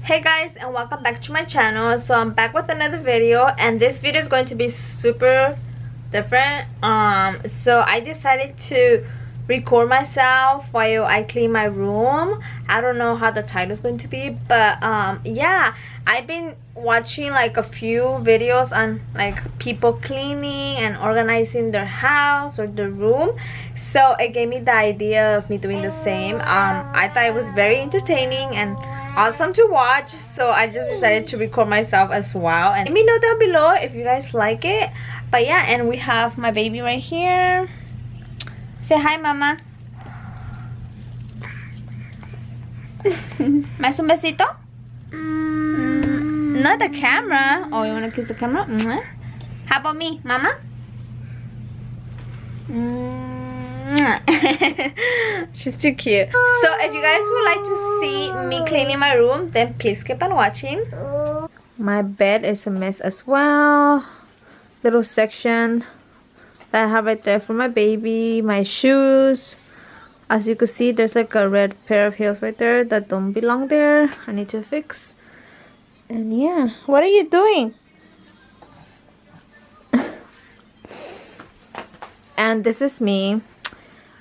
Hey guys, and welcome back to my channel. So I'm back with another video, and this video is going to be super different. So I decided to record myself while I clean my room. I don't know how the title is going to be, but yeah, I've been watching like a few videos on like people cleaning and organizing their house or their room, so it gave me the idea of me doing the same. I thought it was very entertaining and awesome to watch, so I just decided to record myself as well, and let me know down below if you guys like it. But yeah, and we have my baby right here. Say hi, mama. ¿Mais un besito? Not the camera. Oh, you want to kiss the camera? How about me, mama? She's too cute. So if you guys would like to see me cleaning my room, then please keep on watching. My bed is a mess as well. Little section that I have right there for my baby. My shoes. As you can see, there's like a red pair of heels right there that don't belong there. I need to fix. And yeah, what are you doing? And this is me.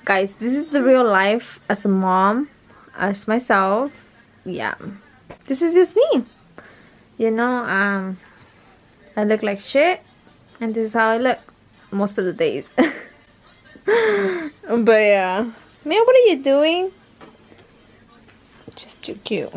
Guys, this is the real life as a mom, as myself. Yeah, this is just me. You know, I look like shit, and this is how I look most of the days. But yeah, Mia, what are you doing? Just too cute.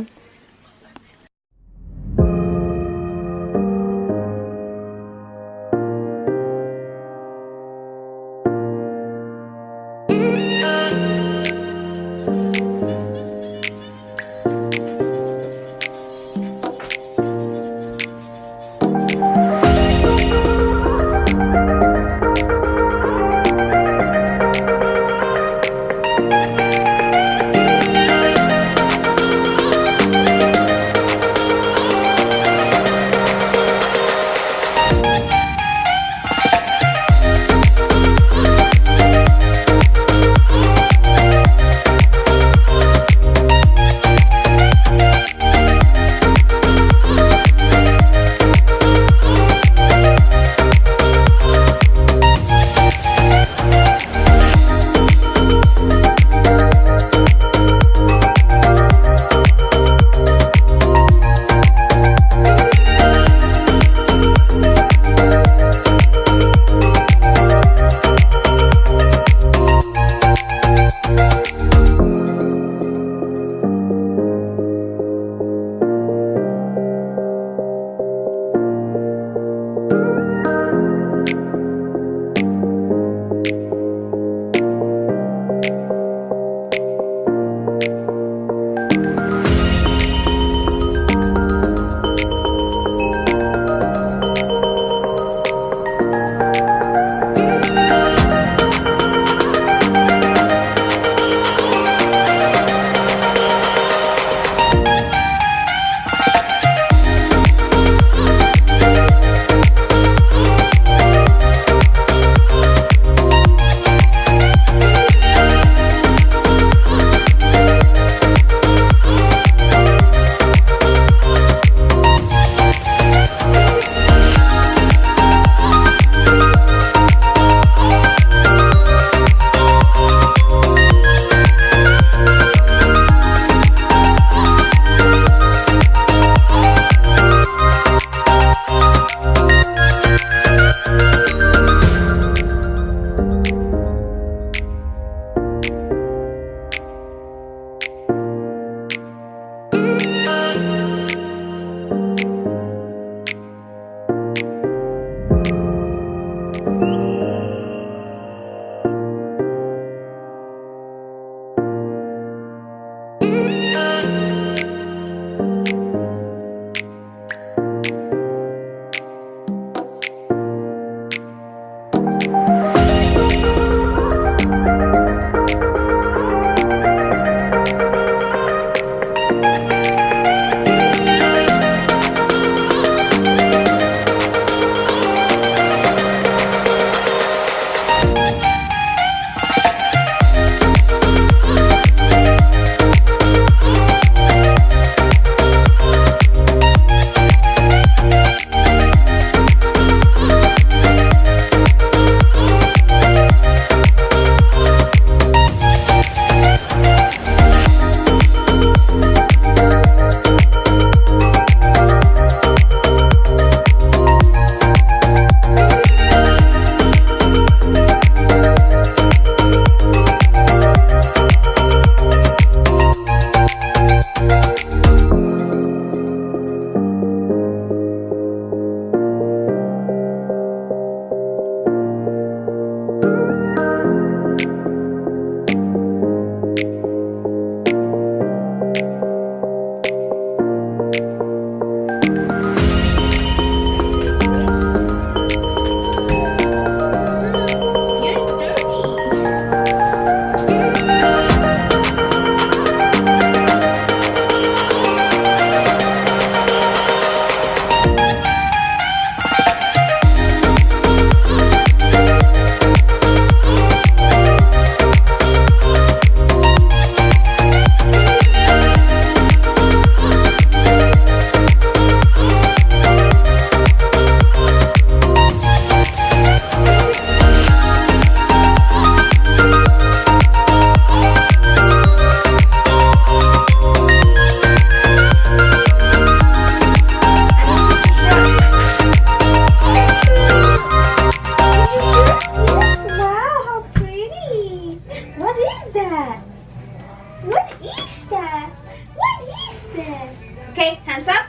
Okay, hands up.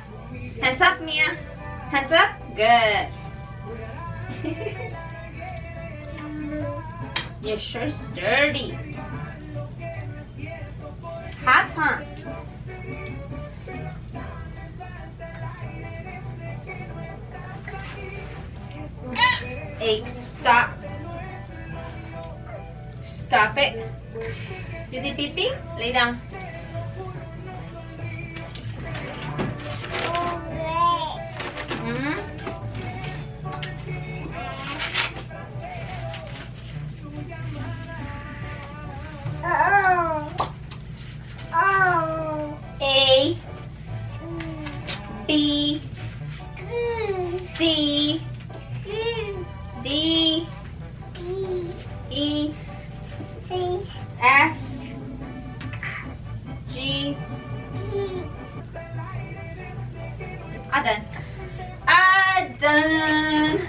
Hands up, Mia. Hands up. Good. Your shirt's dirty. It's hot, huh? Hey, stop. Stop it. You did pee-pee? Lay down. A B C D E F G. Done. Done.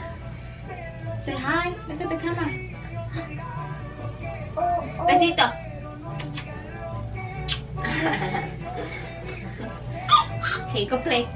Say hi. Look at the camera. Besito. Okay, go play.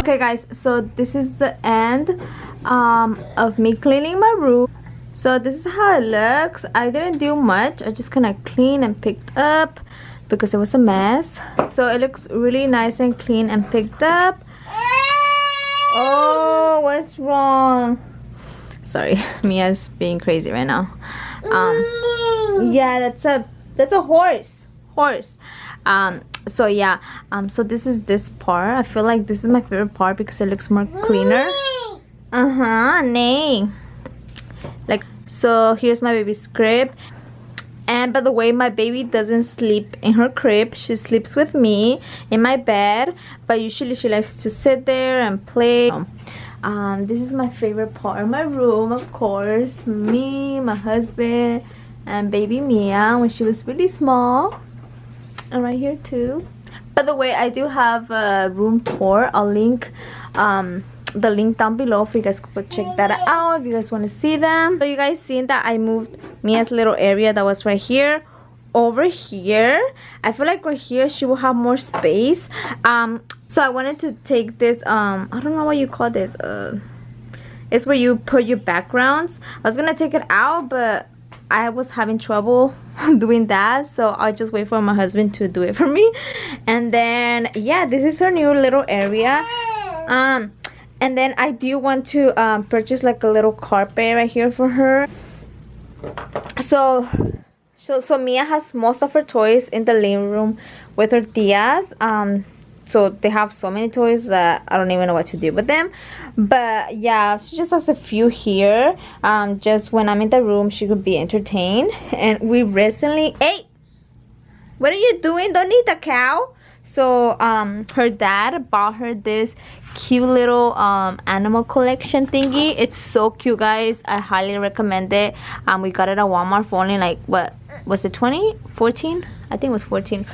Okay guys, so this is the end of me cleaning my room. So this is how it looks. I didn't do much. I just kind of cleaned and picked up because it was a mess. So it looks really nice and clean and picked up. Oh, what's wrong? Sorry, Mia's being crazy right now. Yeah, that's a horse. So yeah, so this is this part. I feel like this is my favorite part because it looks more cleaner. Nay. Like, so here's my baby's crib. And by the way, my baby doesn't sleep in her crib. She sleeps with me in my bed, but usually she likes to sit there and play. This is my favorite part of my room, of course. Me, my husband, and baby Mia when she was really small. And right here too. By the way, I do have a room tour. I'll link the link down below for you guys to check that out if you guys want to see them. So you guys seen that I moved Mia's little area that was right here over here. I feel like right here she will have more space. So I wanted to take this I don't know what you call this, it's where you put your backgrounds. I was gonna take it out, but I was having trouble doing that, so I'll just wait for my husband to do it for me. And then yeah, this is her new little area. And then I do want to purchase like a little carpet right here for her. So Mia has most of her toys in the living room with her tias. So they have so many toys that I don't even know what to do with them. But yeah, she just has a few here. Just when I'm in the room, she could be entertained. And we recently... Hey! What are you doing? Don't eat the cow! So her dad bought her this cute little animal collection thingy. It's so cute, guys. I highly recommend it. We got it at Walmart for only like, what was it, 20? 14? I think it was 14.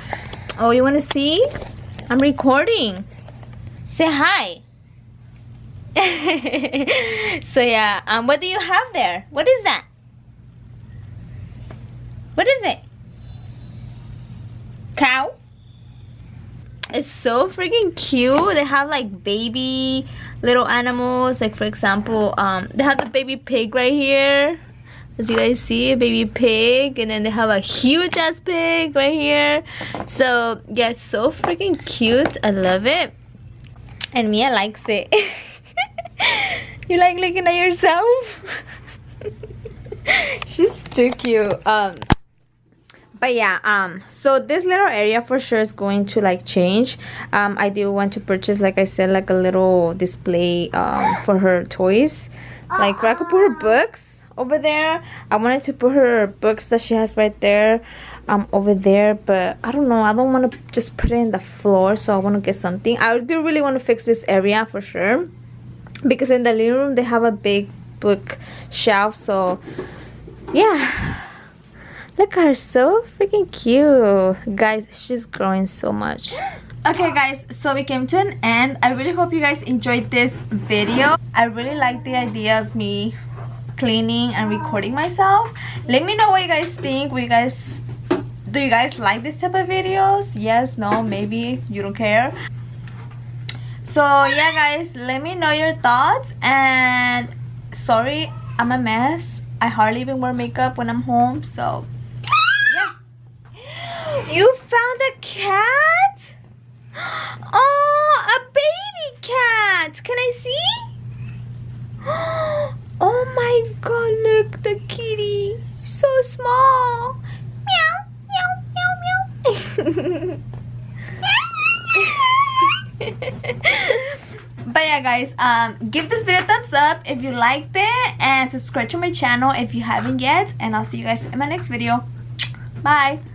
Oh, you want to see? I'm recording. Say hi. So yeah, what do you have there? What is that? What is it? Cow? It's so freaking cute. They have like baby little animals. Like for example, they have the baby pig right here. As you guys see, a baby pig, and then they have a huge ass pig right here. So yeah, so freaking cute. I love it, and Mia likes it. You like looking at yourself? She's too cute. But yeah, so this little area for sure is going to like change. I do want to purchase, like I said, like a little display for her toys. Like where I could put her books over there. I wanted to put her books that she has right there over there, but I don't know, I don't want to just put it in the floor, so I want to get something. I do really want to fix this area for sure, because in the living room they have a big book shelf. So yeah, look at her, so freaking cute. Guys, she's growing so much. Okay guys, so we came to an end. I really hope you guys enjoyed this video. I really like the idea of me cleaning and recording myself. Let me know what you guys think. Do you guys like this type of videos? Yes, no, maybe you don't care. So yeah guys, let me know your thoughts. And sorry, I'm a mess. I hardly even wear makeup when I'm home, so yeah. You found a cat? Oh, a baby cat. Can I see? Oh my god, look, the kitty. So small. Meow, meow, meow, meow. But yeah guys, give this video a thumbs up if you liked it, and subscribe to my channel if you haven't yet, and I'll see you guys in my next video. Bye.